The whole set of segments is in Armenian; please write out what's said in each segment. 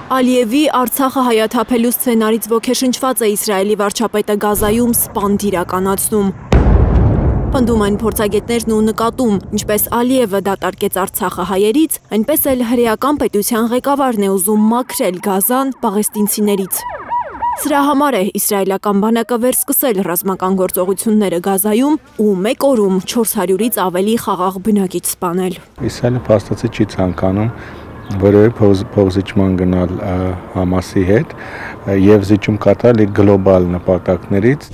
Ալիևի Արցախը հայաթափելու սցենարից ոգեշնչված է Իսրայելի վարչապետը Գազայում սպանդ իրականացնում։ Պնդում են փորձագետներն ու նկատում, ինչպես Ալիևը դատարկեց Արցախը հայերից, այնպես էլ հրեական պետության ղեկավարն է ուզում մաքրել Գազան պաղեստինցիներից։ Սրա համար է իսրայելական բանակը վերսկսել ռազմական գործողությունները Գազայում ու մեկ օրում 400-ից ավելի խաղաղ բնակիչ սպանել։ Իսրայելը փաստացի չի ցանկանում որևէ փոխզիջման գնալ Համասի հետ եւ զիջում կատարել իր գլոբալ նպատակներից։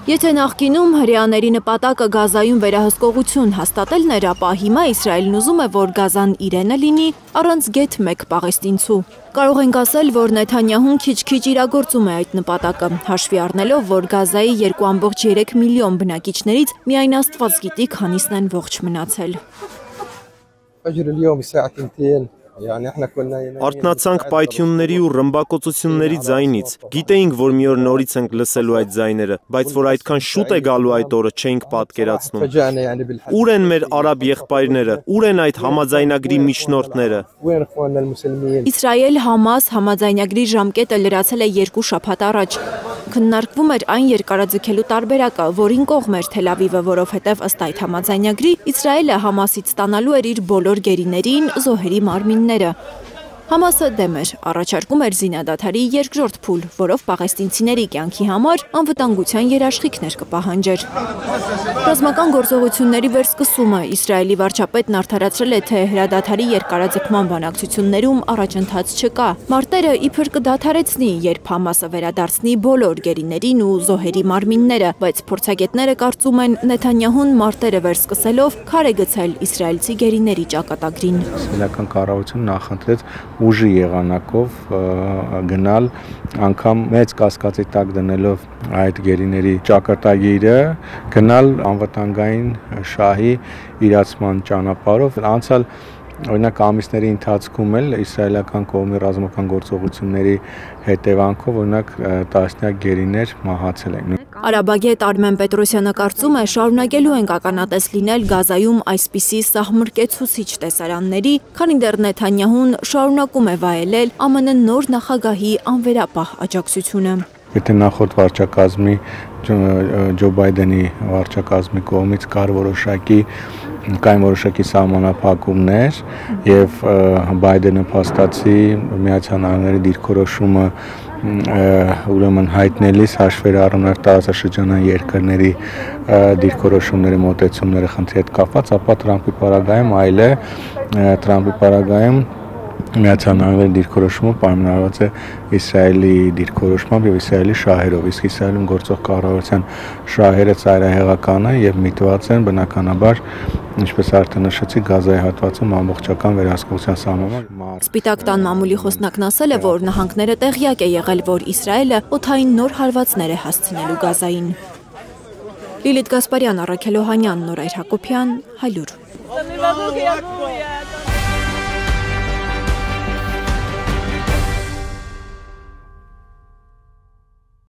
Եթե նախկինում հրեաների նպատակը Գազայում վերահսկողություն հաստատելն էր, ապա հիմա Իսրայելն ուզում է, որ Գազան իրենը լինի առանց գեթ մեկ պաղեստինցու։ Կարող ենք ասել, որ Նեթանյահուն քիչ-քիչ իրագործում է այդ նպատակը, հաշվի առնելով, որ Գազայի 2.3 միլիոն բնակիչներից միայն Աստված գիտի քանիսն են ողջ մնացել։ Արթնացանք պայթյունների ու ռմբակոծությունների ձայնից։ Գիտեինք, որ մի օր նորից ենք լսելու այդ ձայները, բայց որ այդքան շուտ է գալու այդ օրը, չէինք պատկերացնում։ Ուր են մեր արաբ եղբայրները, ուր են այդ համաձայնագրի միջնորդները։ Իսրայել-Համաս համաձայնագրի ժամկետը լրացել է 2 շաբաթ առաջ։ Քննարկվում էր այն երկարաձգելու տարբերակը, որին կողմ էր Թել Ավիվը, որովհետև ըստ այդ համաձայնագրի Իսրայելը Համասից ստանալու էր իր բոլոր գերիներին, զոհերի մարմինները։ Համասը դեմ էր, առաջարկում էր զինադադարի երկրորդ փուլ, որով պաղեստինցիների կյանքի համար անվտանգության երաշխիքներ կպահանջեր։ Ռազմական գործողությունների վերսկսումը Իսրայելի վարչապետն արդարացրել է, թե հրադադարի երկարաձգման բանակցություններում առաջընթաց չկա։ Մարտերը իբր կդադարեցնի, երբ Համասը վերադարձնի բոլոր գերիներին ու զոհերի մարմինները, բայց փորձագետները կարծում են Նեթանյահուն մարտերը վերսկսելով քար է գցել իսրայելցի գերիների ճակատագրին։ Իսրայելական կառավարությունը նախընտրեց ուժի եղանակով գնալ անգամ մեծ կասկածի տակ դնելով այդ գերիների ճակատագիրը գնալ անվտանգային շահի իրացման ճանապարհով անցյալ օրինակ ամիսների ընթացքում էլ իսրայելական կողմի ռազմական գործողությունների հետևանքով օրինակ տասնյակ գերիներ մահացել են։ Արաբագետ Արմեն Պետրոսյանը կարծում է, շարունակելու ենք ականատես լինել Գազայում այսպիսի սահմռկեցուցիչ տեսարանների, քանի դեռ Նեթանյահուն շարունակում է վայելել ԱՄՆ նոր նախագահի անվերապահ աջակցությունը։ Եթե նախորդ վարչակազմի Ջո Բայդենի վարչակազմի կողմից կար որոշակի սահմանափակումներ եւ Բայդենը փաստացի Միացյալ Նահանգների դիրքորոշումը ուրեմն հայտնելիս հաշվեր առնելով տարածաշրջանային երկրների դիրքորոշումների մոտեցումները խնդրի հետ կապված, ապա Թրամփի պարագայում այլ է, Թրամփի պարագայում Միացյալ Նահանգների դիրքորոշումը պայմանավորված է Իսրայելի դիրքորոշմամբ եւ Իսրայելի շահերով, իսկ Իսրայելում գործող կառավարության շահերը ծայրահեղական են եւ միտված են բնականաբար, ինչպես արդեն նշեցի, Գազայի հատվածում ամբողջական վերահսկողության սահմանման։ Սպիտակ տան մամուլի խոսնակն ասել է, որ նահանգները տեղյակ է եղել, որ Իսրայելը օդային նոր հարվածներ է հասցնելու Գազային։ Լիլիթ Գասպարյան, Առաքել Օհանյան, Նորայր Հակոբյան, Հայլուր։